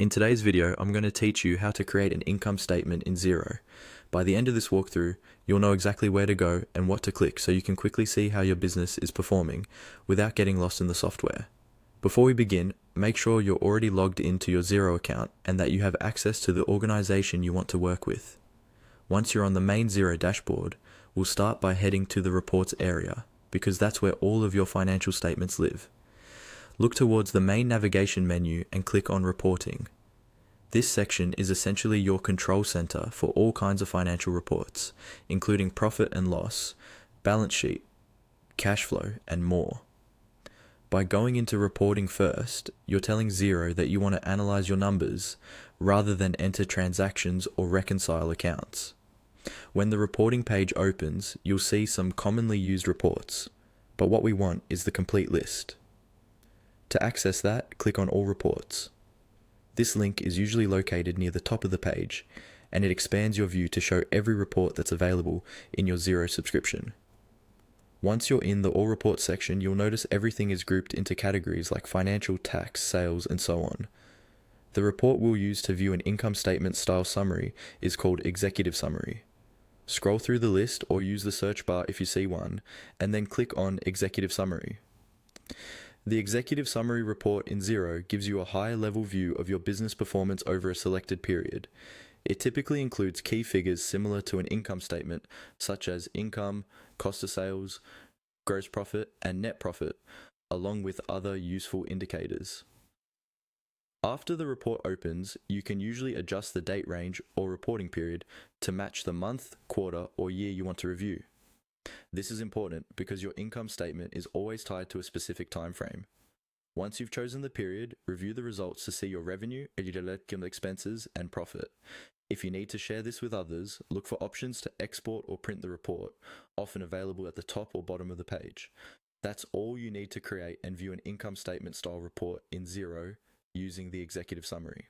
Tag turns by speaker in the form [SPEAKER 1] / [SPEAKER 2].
[SPEAKER 1] In today's video, I'm going to teach you how to create an income statement in Xero. By the end of this walkthrough, you'll know exactly where to go and what to click so you can quickly see how your business is performing without getting lost in the software. Before we begin, make sure you're already logged into your Xero account and that you have access to the organization you want to work with. Once you're on the main Xero dashboard, we'll start by heading to the Reports area, because that's where all of your financial statements live. Look towards the main navigation menu and click on Reporting. This section is essentially your control center for all kinds of financial reports, including profit and loss, balance sheet, cash flow, and more. By going into reporting first, you're telling Xero that you want to analyze your numbers rather than enter transactions or reconcile accounts. When the reporting page opens, you'll see some commonly used reports, but what we want is the complete list. To access that, click on All Reports. This link is usually located near the top of the page, and it expands your view to show every report that's available in your Xero subscription. Once you're in the All Reports section, you'll notice everything is grouped into categories like financial, tax, sales, and so on. The report we'll use to view an income statement style summary is called Executive Summary. Scroll through the list or use the search bar if you see one, and then click on Executive Summary. The Executive Summary report in Xero gives you a high-level view of your business performance over a selected period. It typically includes key figures similar to an income statement, such as income, cost of sales, gross profit, and net profit, along with other useful indicators. After the report opens, you can usually adjust the date range or reporting period to match the month, quarter, or year you want to review. This is important because your income statement is always tied to a specific time frame. Once you've chosen the period, review the results to see your revenue, expenses, and profit. If you need to share this with others, look for options to export or print the report, often available at the top or bottom of the page. That's all you need to create and view an income statement style report in Xero using the Executive Summary.